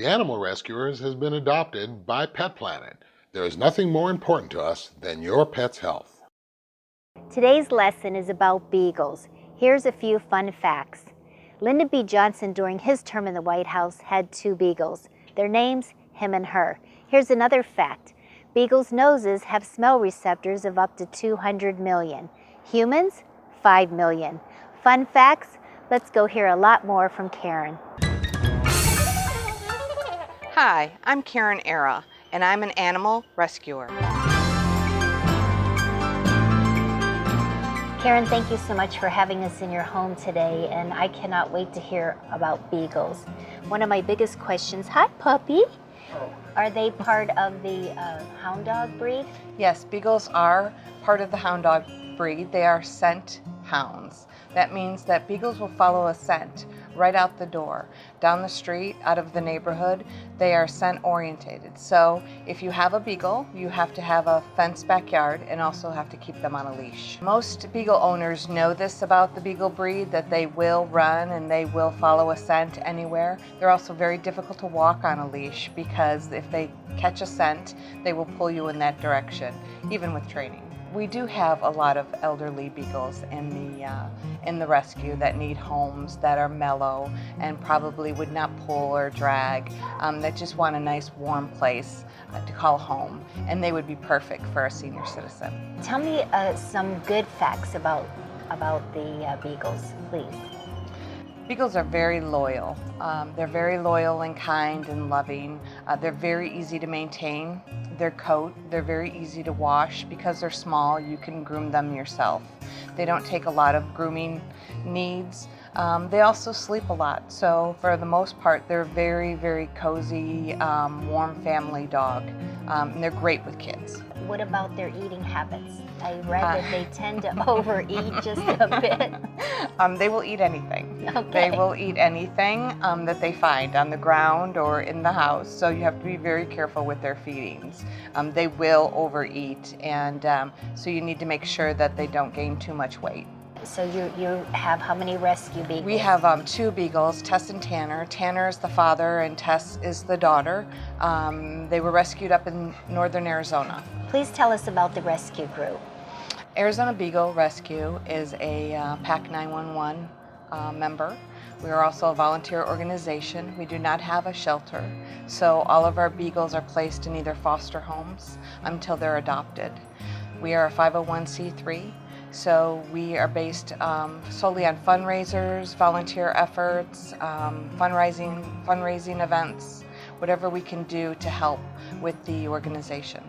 The Animal Rescuers has been adopted by Pet Planet. There is nothing more important to us than your pet's health. Today's lesson is about beagles. Here's a few fun facts. Lyndon B. Johnson, during his term in the White House, had 2 beagles. Their names, him and her. Here's another fact. Beagles' noses have smell receptors of up to 200 million. Humans, 5 million. Fun facts? Let's go hear a lot more from Karen. Hi, I'm Karen Era, and I'm an animal rescuer. Karen, thank you so much for having us in your home today, and I cannot wait to hear about beagles. One of my biggest questions, hi puppy, are they part of the hound dog breed? Yes, beagles are part of the hound dog breed. They are scent hounds. That means that beagles will follow a scent right out the door, down the street, out of the neighborhood. They are scent orientated. So if you have a beagle, you have to have a fenced backyard and also have to keep them on a leash. Most beagle owners know this about the beagle breed, that they will run and they will follow a scent anywhere. They're also very difficult to walk on a leash because if they catch a scent, they will pull you in that direction, even with training. We do have a lot of elderly beagles in the rescue that need homes that are mellow and probably would not pull or drag, that just want a nice warm place to call home, and they would be perfect for a senior citizen. Tell me some good facts about the beagles, please. Beagles are very loyal. They're very loyal and kind and loving. They're very easy to maintain. Their coat, they're very easy to wash. Because they're small, you can groom them yourself. They don't take a lot of grooming needs. They also sleep a lot, so for the most part, they're very, very cozy, warm family dog. And they're great with kids. What about their eating habits? I read that they tend to overeat just a bit. They will eat anything. Okay. They will eat anything that they find on the ground or in the house, so you have to be very careful with their feedings. They will overeat, and so you need to make sure that they don't gain too much weight. So you have how many rescue beagles? We have 2 beagles, Tess and Tanner. Tanner is the father and Tess is the daughter. They were rescued up in northern Arizona. Please tell us about the rescue group. Arizona Beagle Rescue is a PAC 911 member. We are also a volunteer organization. We do not have a shelter, so all of our beagles are placed in either foster homes until they're adopted. We are a 501c3. So we are based solely on fundraisers, volunteer efforts, fundraising events, whatever we can do to help with the organization.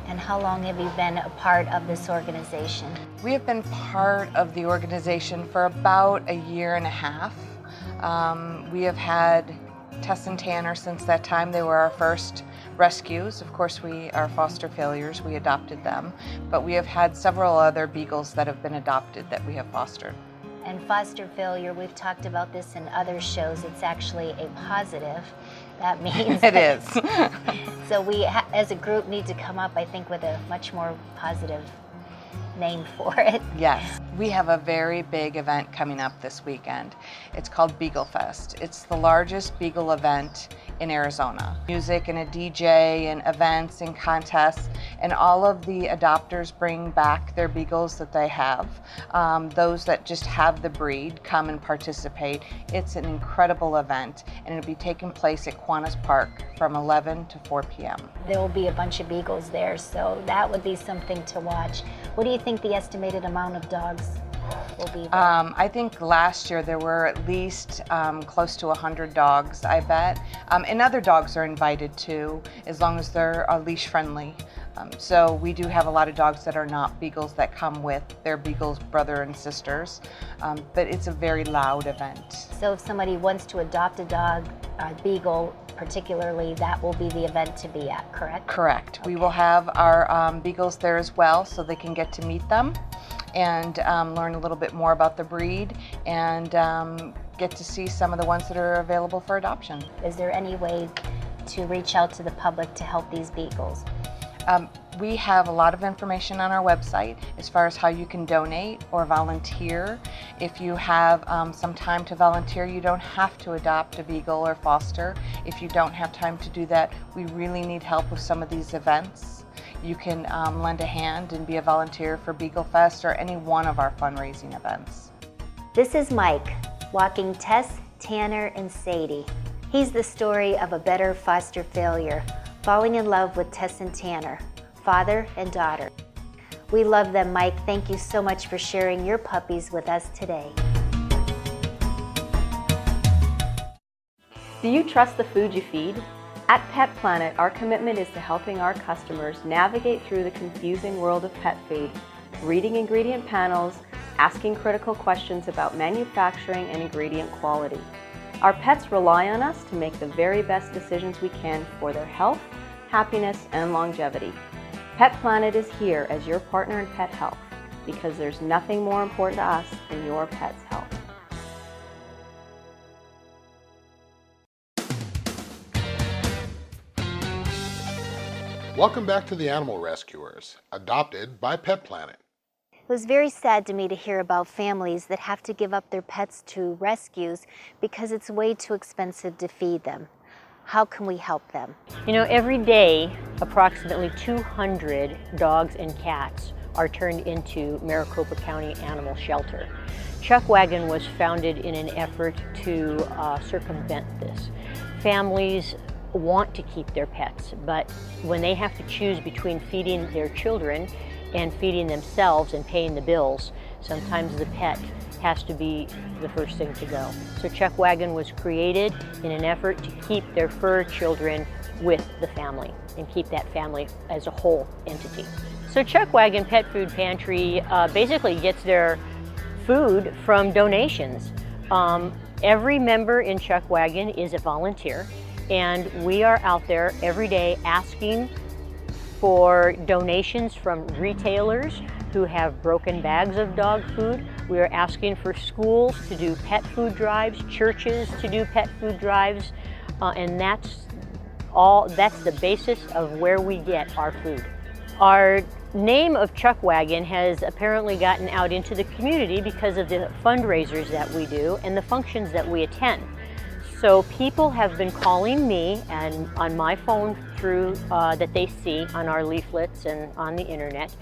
And how long have you been a part of this organization? We have been part of the organization for about a year and a half. We have had Tess and Tanner since that time. They were our first rescues. Of course, we are foster failures. We adopted them, but we have had several other beagles that have been adopted that we have fostered. And foster failure, we've talked about this in other shows, it's actually a positive. That means it is. So we, as a group, need to come up, I think, with a much more positive name for it. Yes. We have a very big event coming up this weekend. It's called Beagle Fest. It's the largest beagle event in Arizona. Music and a DJ and events and contests, and all of the adopters bring back their beagles that they have. Those that just have the breed come and participate. It's an incredible event, and it'll be taking place at Kiwanis Park from 11 to 4 p.m. There will be a bunch of beagles there, so that would be something to watch. What do you think the estimated amount of dogs will be there? I think last year there were at least close to 100 dogs, I bet. And other dogs are invited too, as long as they're leash friendly. So we do have a lot of dogs that are not beagles that come with their beagles, brother and sisters. But it's a very loud event. So if somebody wants to adopt a dog, a beagle particularly, that will be the event to be at, correct? Correct. Okay. We will have our beagles there as well, so they can get to meet them and learn a little bit more about the breed and get to see some of the ones that are available for adoption. Is there any way to reach out to the public to help these beagles? We have a lot of information on our website as far as how you can donate or volunteer. If you have some time to volunteer, you don't have to adopt a beagle or foster. If you don't have time to do that, we really need help with some of these events. You can lend a hand and be a volunteer for Beagle Fest or any one of our fundraising events. This is Mike, walking Tess, Tanner, and Sadie. He's the story of a better foster failure, falling in love with Tess and Tanner, father and daughter. We love them, Mike. Thank you so much for sharing your puppies with us today. Do you trust the food you feed? At Pet Planet, our commitment is to helping our customers navigate through the confusing world of pet food, reading ingredient panels, asking critical questions about manufacturing and ingredient quality. Our pets rely on us to make the very best decisions we can for their health, happiness, and longevity. Pet Planet is here as your partner in pet health because there's nothing more important to us than your pet's health. Welcome back to the Animal Rescuers, adopted by Pet Planet. It was very sad to me to hear about families that have to give up their pets to rescues because it's way too expensive to feed them. How can we help them? You know, every day, approximately 200 dogs and cats are turned into Maricopa County Animal Shelter. Chuckwaggin was founded in an effort to circumvent this. Families want to keep their pets, but when they have to choose between feeding their children and feeding themselves and paying the bills, sometimes the pet has to be the first thing to go. So Chuckwaggin was created in an effort to keep their fur children with the family and keep that family as a whole entity. So Chuckwaggin Pet Food Pantry basically gets their food from donations. Every member in Chuckwaggin is a volunteer, and we are out there every day asking for donations from retailers who have broken bags of dog food. We are asking for schools to do pet food drives, churches to do pet food drives, and that's the basis of where we get our food. Our name of Chuckwaggin has apparently gotten out into the community because of the fundraisers that we do and the functions that we attend. So people have been calling me and on my phone through that they see on our leaflets and on the internet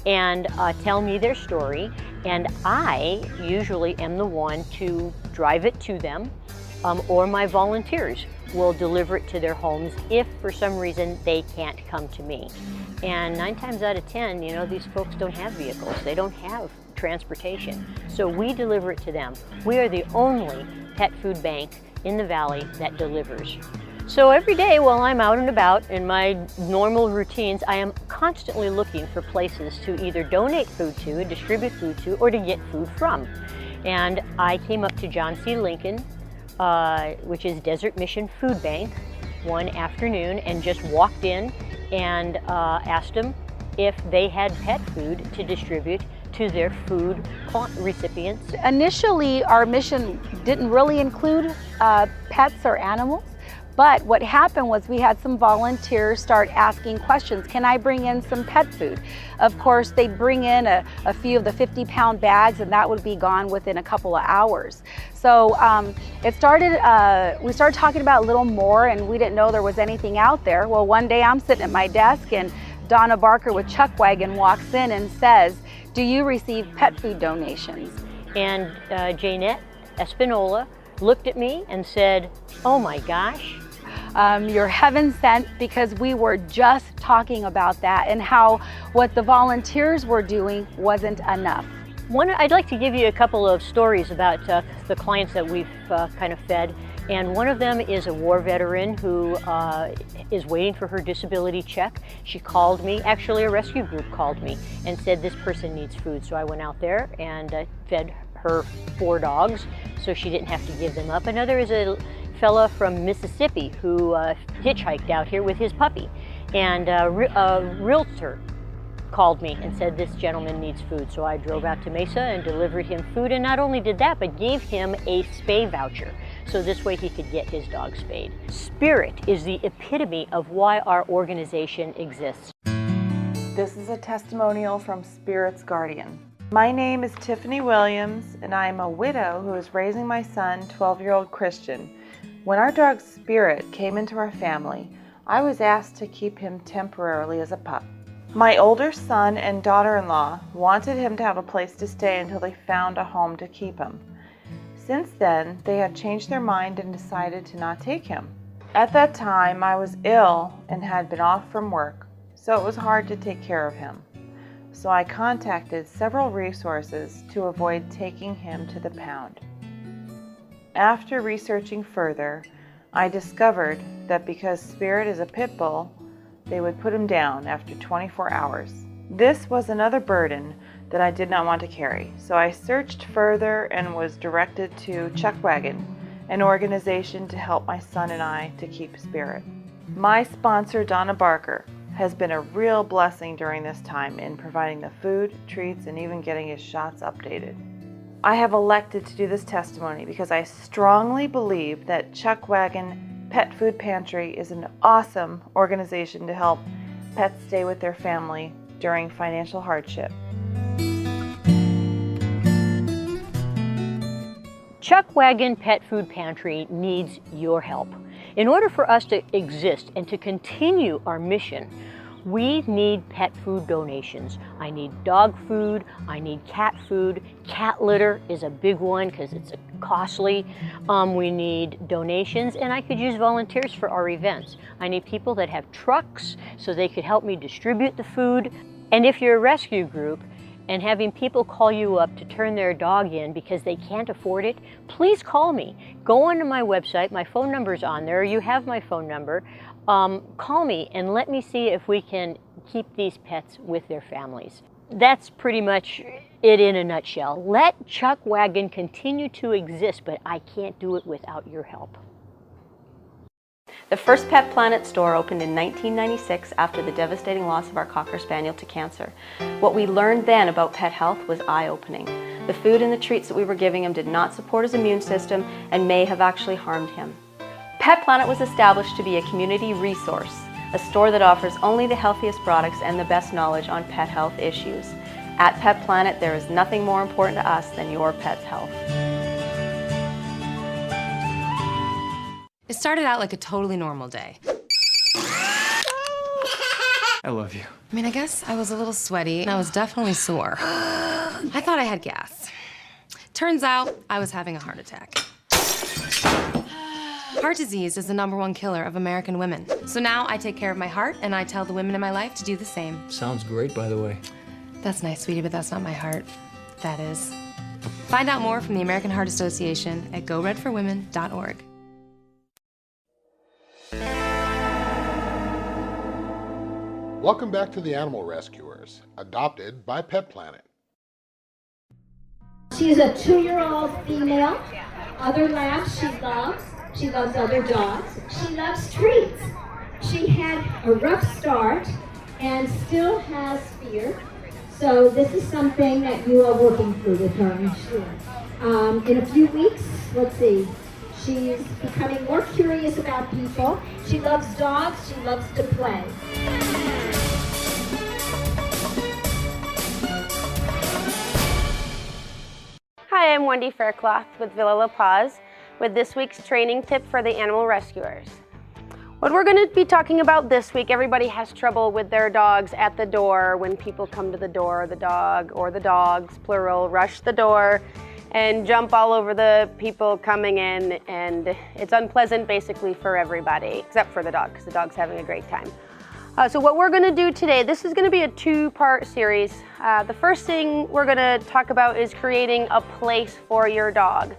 and tell me their story, and I usually am the one to drive it to them, or my volunteers will deliver it to their homes if for some reason they can't come to me. And 9 times out of 10, you know, these folks don't have vehicles, they don't have transportation, so we deliver it to them. We are the only pet food bank in the valley that delivers. So every day while I'm out and about in my normal routines, I am constantly looking for places to either donate food to, distribute food to, or to get food from. And I came up to John C. Lincoln, which is Desert Mission Food Bank, one afternoon and just walked in and asked them if they had pet food to distribute to their food recipients. Initially, our mission didn't really include pets or animals, but what happened was we had some volunteers start asking questions. Can I bring in some pet food? Of course, they'd bring in a few of the 50-pound bags, and that would be gone within a couple of hours. So we started talking about a little more, and we didn't know there was anything out there. Well, one day I'm sitting at my desk, and Donna Barker with Chuckwaggin walks in and says, "Do you receive pet food donations?" And Janette Espinola looked at me and said, "Oh my gosh." You're heaven sent, because we were just talking about that and how what the volunteers were doing wasn't enough. I'd like to give you a couple of stories about the clients that we've kind of fed. And one of them is a war veteran who is waiting for her disability check. She called me, actually a rescue group called me and said this person needs food. So I went out there and fed her 4 dogs so she didn't have to give them up. Another is a fella from Mississippi who hitchhiked out here with his puppy, and a realtor called me and said this gentleman needs food. So I drove out to Mesa and delivered him food, and not only did that, but gave him a spay voucher. So this way he could get his dog spayed. Spirit is the epitome of why our organization exists. This is a testimonial from Spirit's Guardian. My name is Tiffany Williams, and I am a widow who is raising my son, 12-year-old Christian. When our dog Spirit came into our family, I was asked to keep him temporarily as a pup. My older son and daughter-in-law wanted him to have a place to stay until they found a home to keep him. Since then, they had changed their mind and decided to not take him. At that time, I was ill and had been off from work, so it was hard to take care of him. So I contacted several resources to avoid taking him to the pound. After researching further, I discovered that because Spirit is a pit bull, they would put him down after 24 hours. This was another burden that I did not want to carry, so I searched further and was directed to Chuckwaggin, an organization to help my son and I to keep Spirit. My sponsor, Donna Barker, has been a real blessing during this time in providing the food, treats, and even getting his shots updated. I have elected to do this testimony because I strongly believe that Chuckwaggin Pet Food Pantry is an awesome organization to help pets stay with their family during financial hardship. Chuckwaggin Pet Food Pantry needs your help. In order for us to exist and to continue our mission, we need pet food donations. I need dog food, I need cat food. Cat litter is a big one because it's costly. We need donations, and I could use volunteers for our events. I need people that have trucks so they could help me distribute the food. And if you're a rescue group and having people call you up to turn their dog in because they can't afford it, please call me. Go onto my website, my phone number's on there, you have my phone number. Call me and let me see if we can keep these pets with their families. That's pretty much it in a nutshell. Let Chuckwaggin continue to exist, but I can't do it without your help. The first Pet Planet store opened in 1996 after the devastating loss of our Cocker Spaniel to cancer. What we learned then about pet health was eye-opening. The food and the treats that we were giving him did not support his immune system and may have actually harmed him. Pet Planet was established to be a community resource, a store that offers only the healthiest products and the best knowledge on pet health issues. At Pet Planet, there is nothing more important to us than your pet's health. It started out like a totally normal day. I love you. I mean, I guess I was a little sweaty and I was definitely sore. I thought I had gas. Turns out I was having a heart attack. Heart disease is the #1 killer of American women. So now I take care of my heart and I tell the women in my life to do the same. Sounds great, by the way. That's nice, sweetie, but that's not my heart. That is. Find out more from the American Heart Association at goredforwomen.org. Welcome back to the Animal Rescuers, adopted by Pet Planet. She's a 2-year-old female. Other labs she loves. She loves other dogs. She loves treats. She had a rough start and still has fear. So this is something that you are working through with her, I'm sure. In a few weeks, let's see, she's becoming more curious about people. She loves dogs. She loves to play. Hi, I'm Wendi Faircloth with Villa La Paz with this week's training tip for the animal rescuers. What we're going to be talking about this week, everybody has trouble with their dogs at the door. When people come to the door, the dog or the dogs, plural, rush the door and jump all over the people coming in, and it's unpleasant basically for everybody, except for the dog, because the dog's having a great time. So what we're going to do today, this is going to be a 2-part series. The first thing we're going to talk about is creating a place for your dog.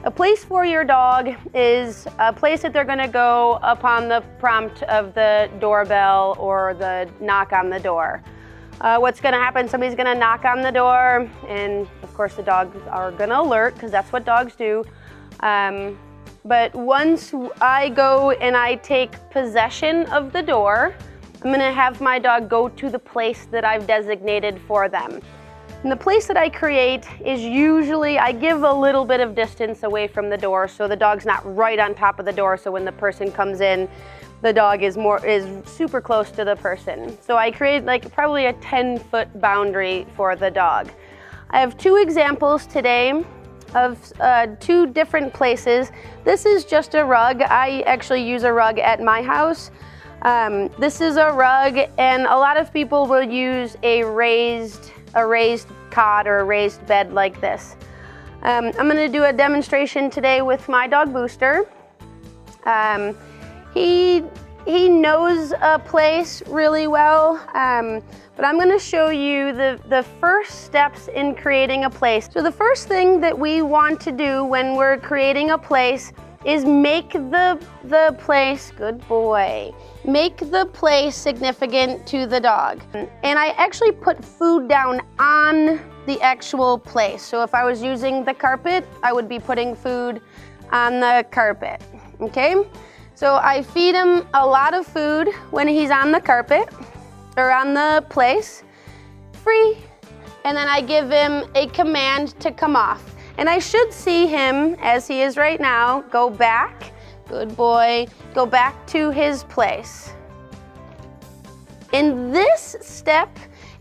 A place for your dog is a place that they're going to go upon the prompt of the doorbell or the knock on the door. What's going to happen, somebody's going to knock on the door, and of course the dogs are going to alert, because that's what dogs do. But once I go and I take possession of the door, I'm going to have my dog go to the place that I've designated for them. And the place that I create is usually, I give a little bit of distance away from the door so the dog's not right on top of the door, so when the person comes in, the dog is super close to the person. So I create like probably a 10-foot boundary for the dog. I have two examples today of two different places. This is just a rug. I actually use a rug at my house. This is a rug, and a lot of people will use a raised cot or a raised bed like this. I'm going to do a demonstration today with my dog Booster. He knows a place really well, but I'm going to show you the first steps in creating a place. So the first thing that we want to do when we're creating a place is make the place, good boy, make the place significant to the dog. And I actually put food down on the actual place. So if I was using the carpet, I would be putting food on the carpet, okay? So I feed him a lot of food when he's on the carpet or on the place, free. And then I give him a command to come off. And I should see him, as he is right now, go back, good boy, go back to his place. In this step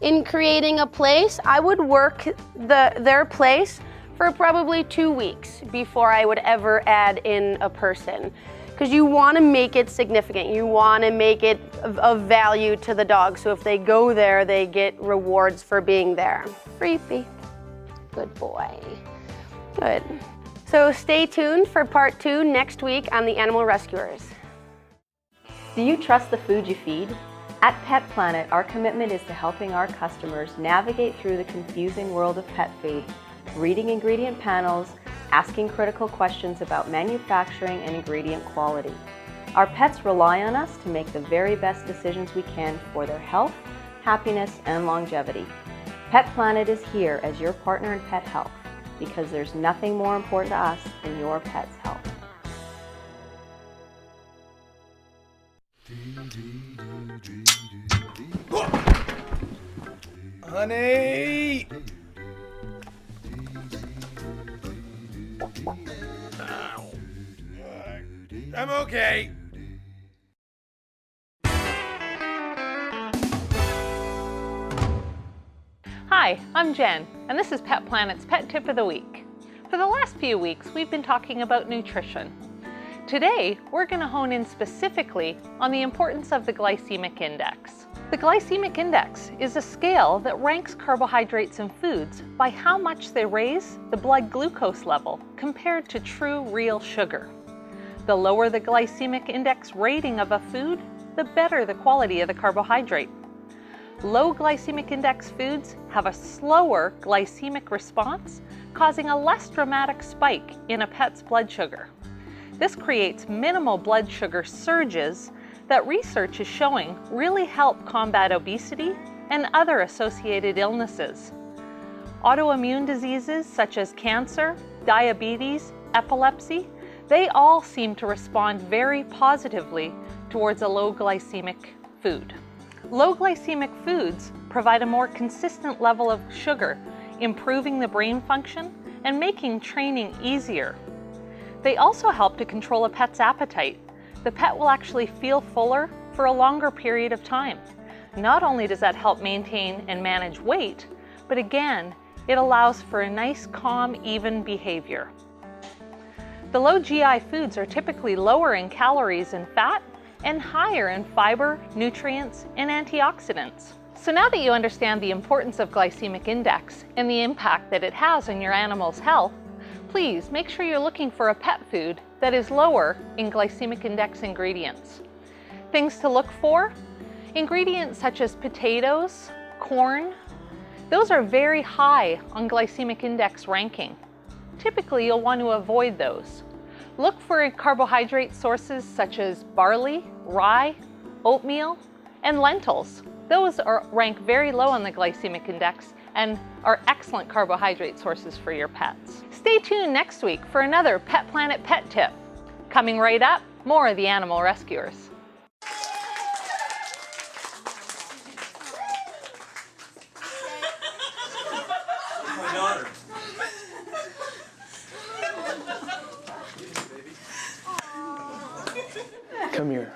in creating a place, I would work their place for probably 2 weeks before I would ever add in a person. Because you want to make it significant. You want to make it of value to the dog. So if they go there, they get rewards for being there. Creepy. Good boy. Good. So stay tuned for part 2 next week on the Animal Rescuers. Do you trust the food you feed? At Pet Planet, our commitment is to helping our customers navigate through the confusing world of pet food, reading ingredient panels, asking critical questions about manufacturing and ingredient quality. Our pets rely on us to make the very best decisions we can for their health, happiness, and longevity. Pet Planet is here as your partner in pet health because there's nothing more important to us than your pet's health. Honey! I'm okay. Hi, I'm Jen, and this is Pet Planet's Pet Tip of the Week. For the last few weeks, we've been talking about nutrition. Today, we're going to hone in specifically on the importance of the glycemic index. The glycemic index is a scale that ranks carbohydrates in foods by how much they raise the blood glucose level compared to true, real sugar. The lower the glycemic index rating of a food, the better the quality of the carbohydrate. Low glycemic index foods have a slower glycemic response, causing a less dramatic spike in a pet's blood sugar. This creates minimal blood sugar surges that research is showing really help combat obesity and other associated illnesses. Autoimmune diseases such as cancer, diabetes, epilepsy, they all seem to respond very positively towards a low glycemic food. Low glycemic foods provide a more consistent level of sugar, improving the brain function and making training easier. They also help to control a pet's appetite. The pet will actually feel fuller for a longer period of time. Not only does that help maintain and manage weight, but again, it allows for a nice, calm, even behavior. The low GI foods are typically lower in calories and fat and higher in fiber, nutrients, and antioxidants. So now that you understand the importance of glycemic index and the impact that it has on your animal's health, please make sure you're looking for a pet food that is lower in glycemic index ingredients. Things to look for: ingredients such as potatoes, corn. Those are very high on glycemic index ranking. Typically, you'll want to avoid those. Look for carbohydrate sources such as barley, rye, oatmeal, and lentils. Those rank very low on the glycemic index and are excellent carbohydrate sources for your pets. Stay tuned next week for another Pet Planet Pet Tip. Coming right up, more of the Animal Rescuers. here.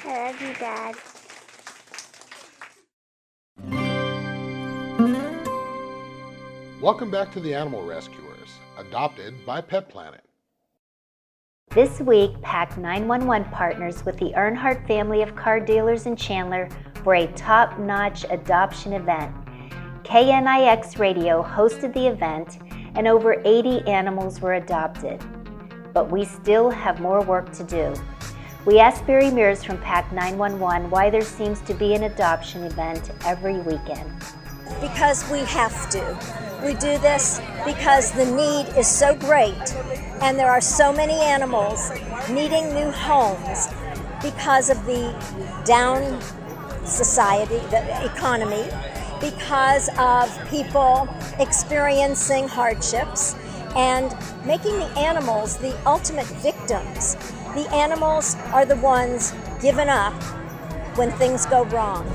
I love you, Dad. Welcome back to the Animal Rescuers, adopted by Pet Planet. This week, PAC 911 partners with the Earnhardt family of car dealers in Chandler for a top-notch adoption event. KNIX Radio hosted the event, and over 80 animals were adopted. But we still have more work to do. We asked Barry Mears from PAC 911 why there seems to be an adoption event every weekend. Because we have to. We do this because the need is so great, and there are so many animals needing new homes because of the down society, the economy, because of people experiencing hardships, and making the animals the ultimate victims. The animals are the ones given up when things go wrong.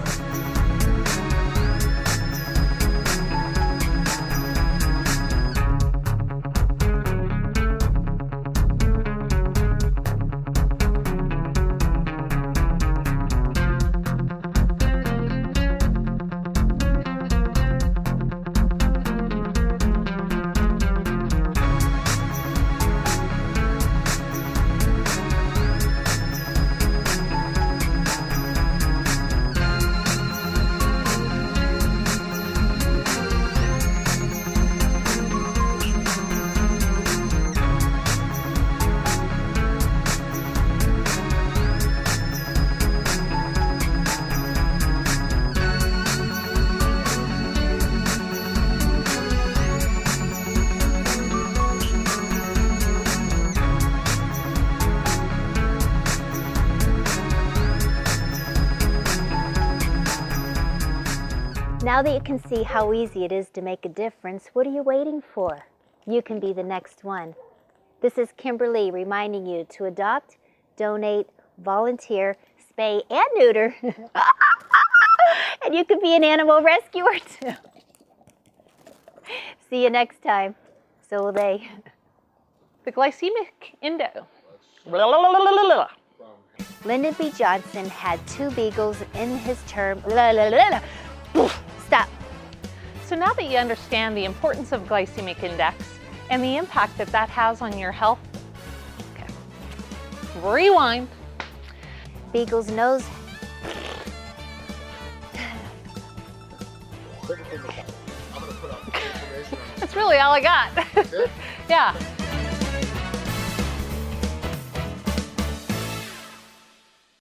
Now that you can see how easy it is to make a difference, what are you waiting for? You can be the next one. This is Kimberly reminding you to adopt, donate, volunteer, spay, and neuter. And you can be an animal rescuer too. See you next time. So will they. The glycemic index. Lyndon B. Johnson had 2 beagles in his term. Stop. So now that you understand the importance of glycemic index and the impact that that has on your health, okay, rewind. Beagle's nose. That's really all I got. Yeah.